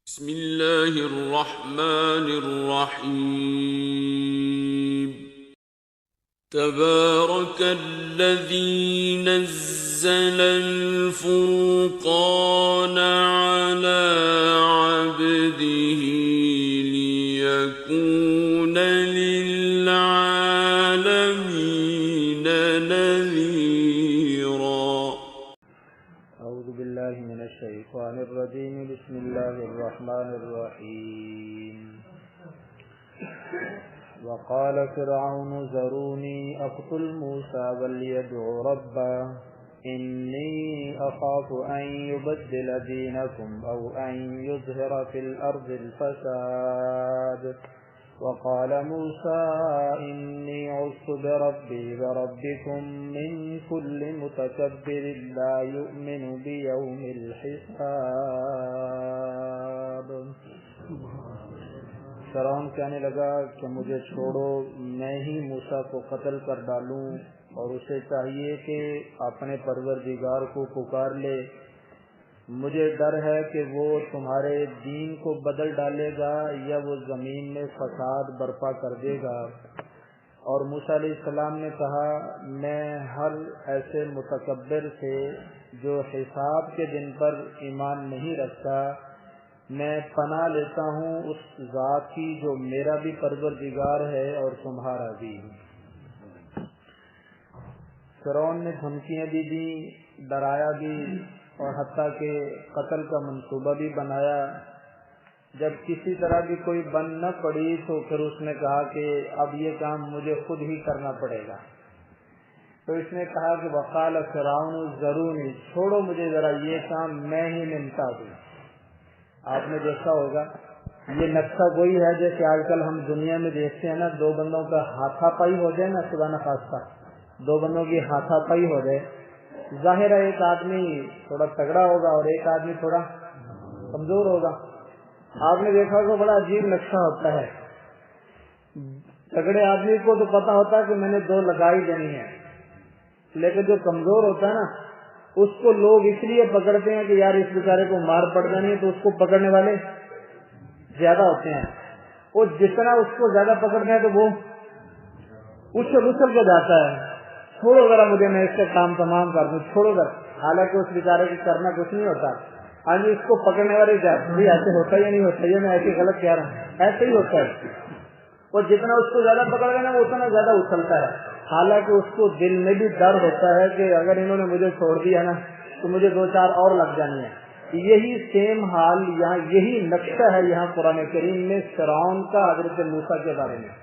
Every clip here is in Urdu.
بسم اللہ الرحمن الرحیم تبارک الذی نزل الفرقان علی عبده لیکون للعالمین نذیرا۔ اعوذ باللہ من الشیطان الرجیم، بسم اللہ الرحمن الرحیم۔ وقال فرعون ذرونی اقتل موسیٰ ولیدع ربہ انی اخاف ان یبدل دینکم او ان یظہر فی الارض الفساد۔ وقال موسى إني عذت بربي وربكم من كل متكبر لا يؤمن بيوم الحساب۔ فرعون کہنے لگا کہ مجھے چھوڑو، میں ہی موسیٰ کو قتل کر ڈالوں، اور اسے چاہیے کہ اپنے پروردگار کو پکار لے۔ مجھے ڈر ہے کہ وہ تمہارے دین کو بدل ڈالے گا یا وہ زمین میں فساد برپا کر دے گا۔ اور موسیٰ علیہ السلام نے کہا، میں ہر ایسے متکبر سے جو حساب کے دن پر ایمان نہیں رکھتا، میں پناہ لیتا ہوں اس ذات کی جو میرا بھی پروردگار ہے اور تمہارا بھی۔ فرعون نے دھمکیاں بھی دی، ڈرایا بھی، اور حتیٰ کہ قتل کا منصوبہ بھی بنایا۔ جب کسی طرح کی کوئی بن نہ پڑی تو پھر اس نے کہا کہ اب یہ کام مجھے خود ہی کرنا پڑے گا۔ تو اس نے کہا کہ وقال فرعون ذرونی، چھوڑو مجھے ذرا، یہ کام میں ہی نمٹا دوں۔ آپ نے دیکھا ہوگا یہ نقشہ وہی ہے جیسے آج کل ہم دنیا میں دیکھتے ہیں نا، دو بندوں کا ہاتھا پائی ہو جائے نا، خدا نخواستہ دو بندوں کی ہاتھا پائی ہو جائے، ظاہر ہے ایک آدمی تھوڑا تگڑا ہوگا اور ایک آدمی تھوڑا کمزور ہوگا۔ آپ نے دیکھا کہ بڑا عجیب نقشہ ہوتا ہے، تگڑے آدمی کو تو پتا ہوتا ہے کہ میں نے دو لگائی دینی ہے، لیکن جو کمزور ہوتا ہے نا اس کو لوگ اس لیے پکڑتے ہیں کہ یار اس بیچارے کو مار پڑ جانی ہے، تو اس کو پکڑنے والے زیادہ ہوتے ہیں، اور جتنا اس کو زیادہ پکڑتے ہیں تو وہ اچھل کے جاتا ہے، چھوڑو ذرا مجھے، میں اس سے کام تمام کر دوں، چھوڑو ذرا۔ حالانکہ اس بیچارے کی کرنا کچھ نہیں ہوتا۔ ہاں جی، اس کو پکڑنے والے بھی ایسے ہوتا ہے یا نہیں ہوتا، یہ میں ایسے غلط کہہ رہا ہوں، ایسے ہی ہوتا ہے، اور جتنا اس کو زیادہ پکڑ گا نا وہ اتنا زیادہ اچھلتا ہے۔ حالانکہ اس کو دل میں بھی ڈر ہوتا ہے کہ اگر انہوں نے مجھے چھوڑ دیا نا تو مجھے دو چار اور لگ جانی ہے۔ یہی سیم حال یہاں، یہی نقشہ ہے یہاں قرآن کریم میں فرعون کا حضرت موسیٰ کے بارے میں۔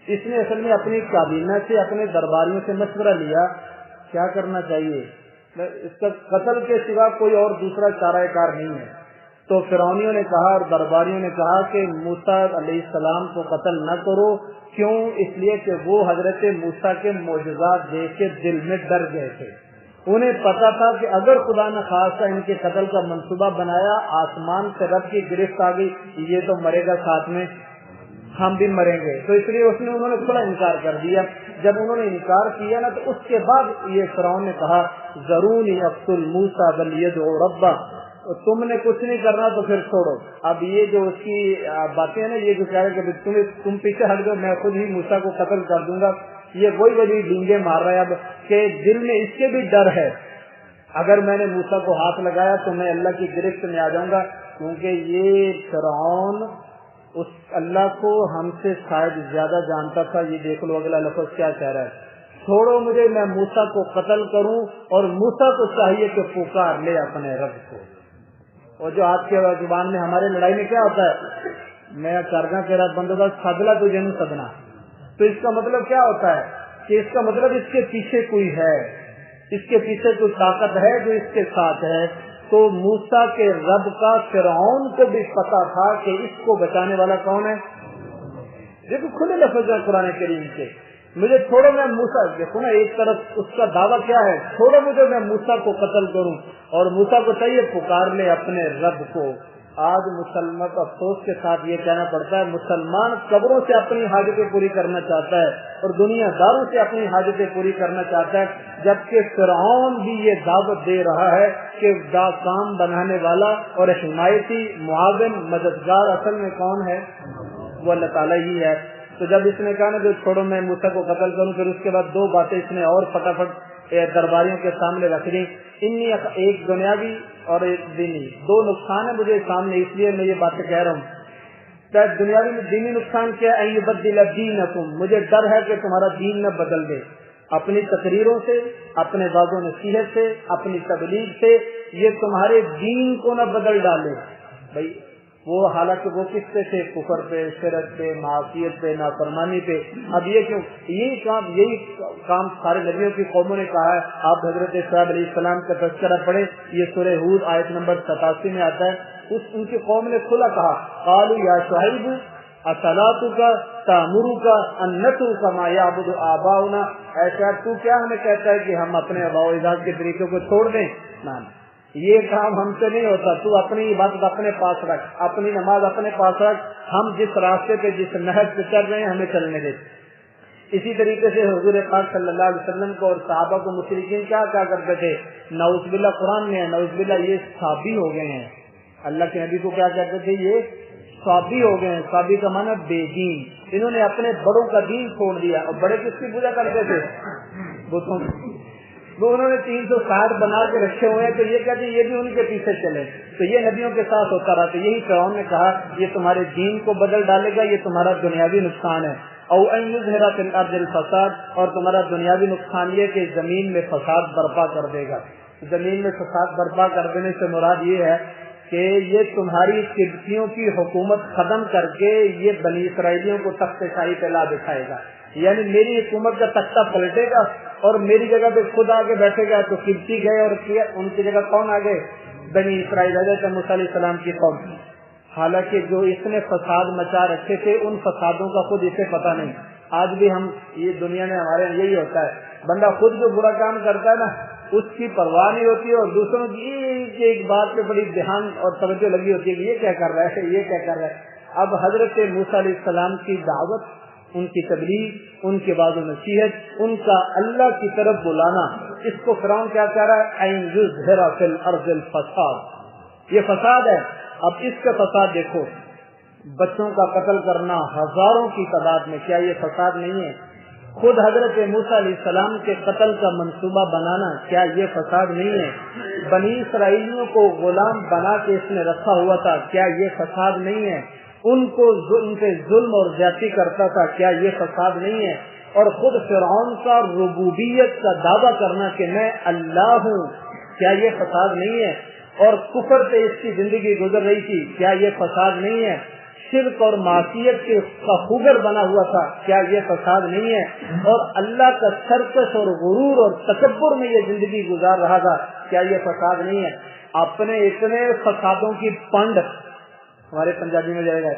اس نے اصل میں اپنی کابینہ سے، اپنے درباریوں سے مشورہ لیا کیا کرنا چاہیے، اس کا قتل کے سوا کوئی اور دوسرا چارہ کار نہیں ہے۔ تو فرعونیوں نے کہا اور درباریوں نے کہا کہ موسیٰ علیہ السلام کو قتل نہ کرو، کیوں؟ اس لیے کہ وہ حضرت موسیٰ کے معجزات دیکھ کے دل میں ڈر گئے تھے۔ انہیں پتا تھا کہ اگر خدا نخواستہ ان کے قتل کا منصوبہ بنایا، آسمان سے رب کی گرفت آ گئی، یہ تو مرے گا ساتھ میں، ہم بھی مریں گے۔ تو اس لیے انہوں نے تھوڑا انکار کر دیا۔ جب انہوں نے انکار کیا نا تو اس کے بعد یہ فرعون نے کہا ذرونی اقتل موسیٰ ولیدع ربہ، تم نے کچھ نہیں کرنا تو پھر چھوڑو۔ اب یہ جو اس کی باتیں ہیں نا، یہ جو کہہ رہے کہ تم پیچھے ہٹ جاؤ، میں خود ہی موسیٰ کو قتل کر دوں گا، یہ وہی ڈینگے مار رہا ہے اب کہ دل میں اس کے بھی ڈر ہے، اگر میں نے موسیٰ کو ہاتھ لگایا تو میں اللہ کی گرفت میں آ جاؤں گا، کیونکہ یہ فرعون اس اللہ کو ہم سے شاید زیادہ جانتا تھا۔ یہ دیکھ لو اگلا لفظ کیا کہہ رہا ہے، چھوڑو مجھے، میں موسیٰ کو قتل کروں، اور موسیٰ کو چاہیے کہ پکار لے اپنے رب کو۔ اور جو آج کے زبان میں ہمارے لڑائی میں کیا ہوتا ہے، میں کرنا تیرا بندوبست، سدلا تجھے نہیں سدنا، تو اس کا مطلب کیا ہوتا ہے کہ اس کا مطلب اس کے پیچھے کوئی ہے، اس کے پیچھے کوئی طاقت ہے جو اس کے ساتھ ہے۔ تو موسیٰ کے رب کا فرعون کو بھی پتا تھا کہ اس کو بچانے والا کون ہے۔ دیکھو کھلے لفظ ہے قرآن کریم کے، مجھے چھوڑو میں موسیٰ، دیکھو نا ایک طرف اس کا دعویٰ کیا ہے، چھوڑو مجھے میں موسیٰ کو قتل کروں، اور موسیٰ کو چاہیے پکار لے اپنے رب کو۔ آج مسلمان کو افسوس کے ساتھ یہ کہنا پڑتا ہے مسلمان قبروں سے اپنی حاجتیں پوری کرنا چاہتا ہے اور دنیا داروں سے اپنی حاجتیں پوری کرنا چاہتا ہے، جبکہ فرعون بھی یہ دعوت دے رہا ہے کہ کام بنانے والا اور حمایتی معاون مددگار اصل میں کون ہے؟ وہ اللہ تعالیٰ ہی ہے۔ تو جب اس نے کہا نا جو چھوڑو میں موسیٰ کو قتل کروں، پھر اس کے بعد دو باتیں اس نے اور فٹافٹ درباریوں کے سامنے رکھ دی، ایک دنیاوی اور ایک دینی، دو نقصان ہے مجھے سامنے، اس لیے میں یہ باتیں کہہ رہا ہوں۔ دنیاوی میں دینی نقصان کیا ہے؟ یبدل دینکم، مجھے ڈر ہے کہ تمہارا دین نہ بدل دے، اپنی تقریروں سے، اپنے واعظ و نصیحت سے، اپنی تبلیغ سے یہ تمہارے دین کو نہ بدل ڈالے۔ بھائی وہ حالانکہ وہ کس پہ تھے؟ کفر پہ، شرک پہ، معصیت پہ، نافرمانی پہ۔ اب یہ کیوں؟ یہی کام سارے نبیوں کی قوموں نے کہا ہے۔ آپ حضرت شعیب علیہ السلام کا تذکرہ پڑھیں، یہ سورہ ہود آیت نمبر 87 میں آتا ہے۔ ان کی قوم نے کھلا کہا، قالوا یا شعیب اصلاتک تأمرک ان نترک ما یعبد آباؤنا، اے شعیب تو کیا ہمیں کہتا ہے کہ ہم اپنے آباء و اجداد کے طریقوں کو چھوڑ دیں؟ نہ، یہ کام ہم سے نہیں ہوتا، تو اپنی عبادت اپنے پاس رکھ، اپنی نماز اپنے پاس رکھ، ہم جس راستے پہ جس نہج پہ چل رہے ہیں ہمیں چلنے دے۔ اسی طریقے سے حضور پاک صلی اللہ علیہ وسلم کو اور صحابہ کو مشرکین کیا کرتے تھے؟ نعوذ باللہ، قرآن میں ہے نعوذ باللہ یہ صابی ہو گئے ہیں۔ اللہ کے نبی کو کیا کہتے تھے؟ یہ صابی ہو گئے ہیں۔ صابی کا معنی بے دین، انہوں نے اپنے بڑوں کا دین چھوڑ دیا۔ اور بڑے کس کی پوجا کرتے تھے؟ بتوں کی۔ وہ انہوں نے 360 بنا کے رکھے ہوئے ہیں، تو یہ کہتے ہیں یہ بھی ان کے پیچھے چلے، تو یہ نبیوں کے ساتھ ہوتا رہا۔ تو یہی فرعون نے کہا یہ تمہارے دین کو بدل ڈالے گا، یہ تمہارا دنیاوی نقصان ہے۔ او ان یظہر فی الارض الفساد، اور تمہارا دنیاوی نقصان یہ کہ زمین میں فساد برپا کر دے گا۔ زمین میں فساد برپا کر دینے سے مراد یہ ہے کہ یہ تمہاری قبطیوں کی حکومت ختم کر کے یہ بنی اسرائیلیوں کو تخت شاہی پہ لا بٹھائے گا، یعنی میری حکومت کا تختہ پلٹے گا اور میری جگہ پہ خود آگے بیٹھے گا۔ تو قبطی گئے اور ان کی جگہ کون آ گئے؟ بنی اسرائیل، حضرت موسیٰ علیہ السلام کی قوم۔ حالانکہ جو اس نے فساد مچا رکھے تھے ان فسادوں کا خود اسے پتہ نہیں۔ آج بھی ہم یہ دنیا میں ہمارے یہی ہوتا ہے، بندہ خود جو برا کام کرتا ہے نا اس کی پرواہ نہیں ہوتی اور دوسروں کی ایک بات پہ بڑی دھیان اور توجہ لگی ہوتی ہے کہ یہ کیا کر رہا ہے، یہ کیا کر رہا ہے۔ اب حضرت موسیٰ علیہ السلام کی دعوت، ان کی تبلیغ، ان کے بعد نصیحت، ان کا اللہ کی طرف بلانا، اس کو فرعون کیا کہہ رہا ہے؟ ان یظہر فی الارض الفساد، یہ فساد ہے۔ اب اس کا فساد دیکھو، بچوں کا قتل کرنا ہزاروں کی تعداد میں، کیا یہ فساد نہیں ہے؟ خود حضرت موسیٰ علیہ السلام کے قتل کا منصوبہ بنانا، کیا یہ فساد نہیں ہے؟ بنی اسرائیلیوں کو غلام بنا کے اس نے رکھا ہوا تھا، کیا یہ فساد نہیں ہے؟ ان پہ ظلم اور زیادتی کرتا تھا، کیا یہ فساد نہیں ہے؟ اور خود فرعون کا ربوبیت کا دعویٰ کرنا کہ میں اللہ ہوں، کیا یہ فساد نہیں ہے؟ اور کفر پہ اس کی زندگی گزر رہی تھی، کیا یہ فساد نہیں ہے؟ شرک اور معصیت کا خوگر بنا ہوا تھا، کیا یہ فساد نہیں ہے؟ اور اللہ کا سرکش اور غرور اور تکبر میں یہ زندگی گزار رہا تھا، کیا یہ فساد نہیں ہے؟ اپنے اتنے فسادوں کی پنڈ، ہمارے پنجابی میں جائے گا،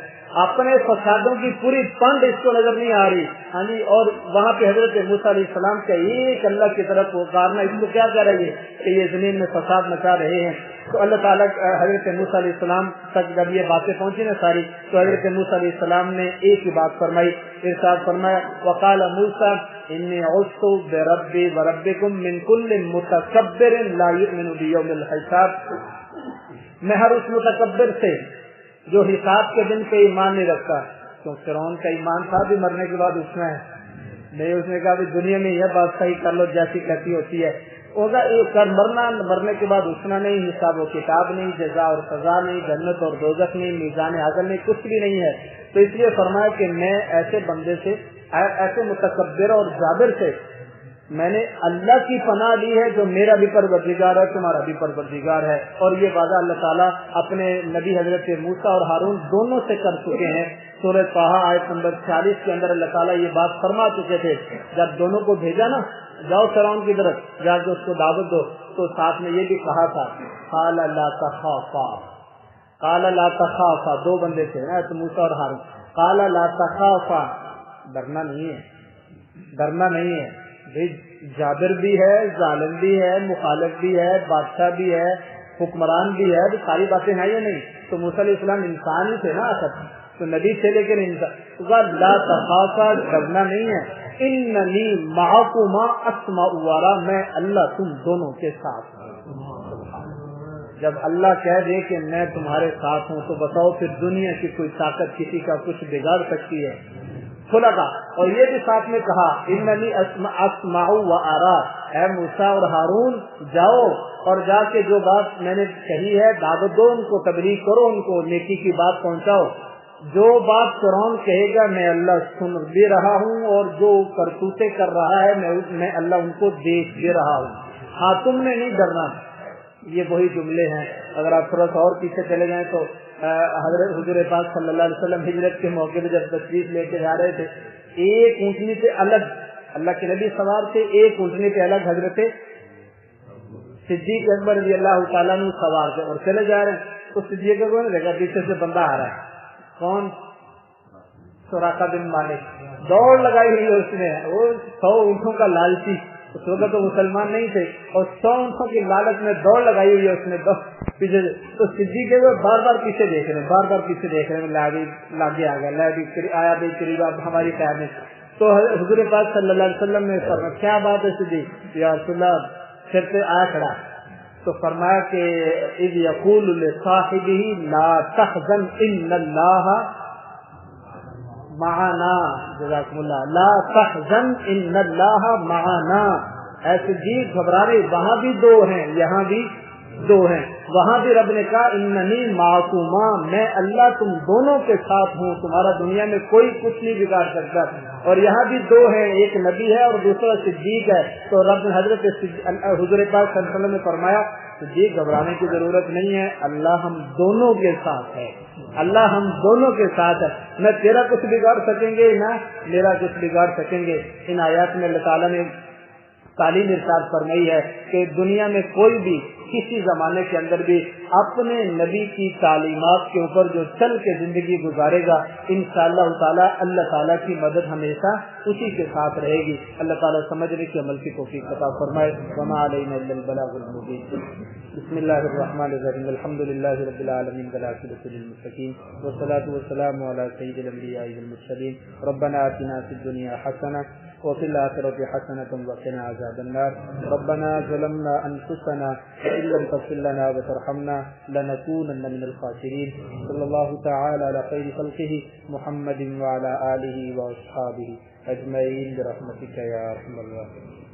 اپنے فسادوں کی پوری پنڈ اس کو نظر نہیں آ رہی، ہاں جی، اور وہاں پہ حضرت موسیٰ علیہ السلام کا ایک اللہ کی طرف پکارنا، اس کو کیا کہہ رہی ہے کہ یہ زمین میں فساد مچا رہے ہیں۔ تو اللہ تعالیٰ حضرت موسیٰ علیہ السلام تک جب یہ باتیں پہنچی نا ساری، تو حضرت موسیٰ علیہ السلام نے ایک ہی بات فرمائی، ارشاد فرمایا وقال موسیٰ انی عذت بربی وربکم من کل متکبر لا یؤمن بیوم الحساب، میں ہر اس متکبر سے جو حساب کے دن پہ ایمان نہیں رکھتا، تو فرعون کا ایمان تھا بھی مرنے کے بعد اٹھنا ہے نہیں، اس نے کہا بھی دنیا میں یہ بادشاہی کر لو جیسی کہتی ہوتی ہے، ہوگا ایک کر مرنا، مرنے کے بعد اٹھنا نہیں، حساب و کتاب نہیں، جزا اور سزا نہیں، جنت اور دوزخ نہیں، میزان عدل نہیں، کچھ بھی نہیں ہے۔ تو اس لیے فرمایا کہ میں ایسے بندے سے، ایسے متکبر اور جابر سے میں نے اللہ کی پناہ لی ہے جو میرا بھی پروردگار ہے، تمہارا بھی پروردگار ہے۔ اور یہ وعدہ اللہ تعالیٰ اپنے نبی حضرت موسیٰ اور ہارون دونوں سے کر چکے ہیں۔ سورہ طٰہٰ آیت نمبر 46 کے اندر اللہ تعالیٰ یہ بات فرما چکے تھے، جب دونوں کو بھیجا نا جاؤ فرعون کی طرف جا کے اس کو دعوت دو، تو ساتھ میں یہ بھی کہا تھا قال لا تخافا، قال لا تخافا، دو بندے تھے موسیٰ اور ہارون، قال لا تخافا، ڈرنا نہیں ہے، ڈرنا نہیں ہے۔ جابر بھی ہے، ظالم بھی ہے، مخالف بھی ہے، بادشاہ بھی ہے، حکمران بھی ہے، تو ساری باتیں ہیں یا نہیں؟ تو موسیٰ علیہ السلام انسان ہی تھے نا اصل، تو نبی سے لیکن انسان لا تخافا، ڈرنا نہیں ہے، اننی معکما اسمع وارا، میں اللہ تم دونوں کے ساتھ ہوں۔ جب اللہ کہہ دے کہ میں تمہارے ساتھ ہوں تو بتاؤ پھر دنیا کی کوئی طاقت کسی کا کچھ بگاڑ سکتی ہے؟ کھلا تھا۔ اور یہ بھی ساتھ میں کہا اننی اسمع و ارا، اے موسیٰ اور ہارون جاؤ اور جا کے جو بات میں نے کہی ہے دعوت دو، ان کو تبلیغ کرو، ان کو نیکی کی بات پہنچاؤ۔ جو بات فرعون کہے گا میں اللہ سن بھی رہا ہوں، اور جو کرتوتے کر رہا ہے میں اللہ ان کو دیکھ بھی رہا ہوں، ہاں تم نے نہیں ڈرنا۔ یہ وہی جملے ہیں۔ اگر آپ تھوڑا سا اور پیچھے چلے جائیں تو حضرت حضور پاک صلی اللہ علیہ وسلم ہجرت کے موقع پہ جب تشریف لے کے جا رہے تھے، ایک اونٹنی پہ الگ اللہ کے نبی سوار تھے، ایک اونٹنی پہ الگ حضرت صدیق اکبر رضی اللہ تعالیٰ عنہ سوار تھے، اور چلے جا رہے ہیں تو صدیق اکبر نے دیکھا پیچھے سے بندہ آ رہا ہے، کون؟ سراقہ بن مالک۔ دوڑ لگائی ہوئی اس نے، وہ 100 اونٹوں کا لالچی، اس وقت تو مسلمان نہیں تھے، اور 100 اونٹوں کی لالچ میں دوڑ لگائی ہوئی ہے اس نے پیچھے، تو صدیق کے بار بار پیچھے دیکھ رہے ہیں، بار بار پیچھے دیکھ رہے ہیں، لاگے آ گیا، آیا بھی قریب ہماری خیر میں۔ تو حضور پاک صلی اللہ علیہ وسلم نے فرمایا کیا بات ہے صدیق؟ یا رسول اللہ، پھر سے آیا کھڑا تو فرمایا کہ اذ یقول لصاحبہ لا تحزن ان اللہ معنا، جزاکم اللہ، لا تحزن ان اللہ معنا، اے صدیق گھبرا رہے، وہاں بھی دو ہیں یہاں بھی دو ہیں، وہاں بھی رب نے کہا اننی معکما، میں اللہ تم دونوں کے ساتھ ہوں، تمہارا دنیا میں کوئی کچھ نہیں بگاڑ سکتا، اور یہاں بھی دو ہیں، ایک نبی ہے اور دوسرا صدیق ہے۔ تو رب نے حضرت حضور پاک صلی اللہ علیہ وسلم نے فرمایا صدیق گھبرانے کی ضرورت نہیں ہے، اللہ ہم دونوں کے ساتھ ہے، اللہ ہم دونوں کے ساتھ ہے، نہ تیرا کچھ بگاڑ سکیں گے نہ میرا کچھ بگاڑ سکیں گے۔ ان آیات میں اللہ تعالیٰ نے تعلیم ارشاد فرمائی ہے کہ دنیا میں کوئی بھی کسی زمانے کے اندر بھی اپنے نبی کی تعلیمات کے اوپر جو چل کے زندگی گزارے گا انشاءاللہ تعالی اللہ تعالیٰ کی مدد ہمیشہ اسی کے ساتھ رہے گی۔ اللہ تعالیٰ سمجھنے کی عمل کی توفیق عطا فرمائے۔ وما علینا الا البلاغ المبین۔ بسم اللہ الرحمن الرحیم، الحمد للہ رب العالمین والعاقبۃ للمتقین والصلاة والسلام علی سید الانبیاء والمرسلین۔ ربنا آتنا فی الدنیا حسنہ وفي الآخرة حسنة وقنا عذاب النار۔ ربنا ظلمنا أنفسنا وإن لم تغفر لنا وترحمنا لنكونن من الخاسرين۔ صلى الله تعالى على خير خلقه محمد وعلى آله وأصحابه أجمعين برحمتك يا أرحم الراحمين۔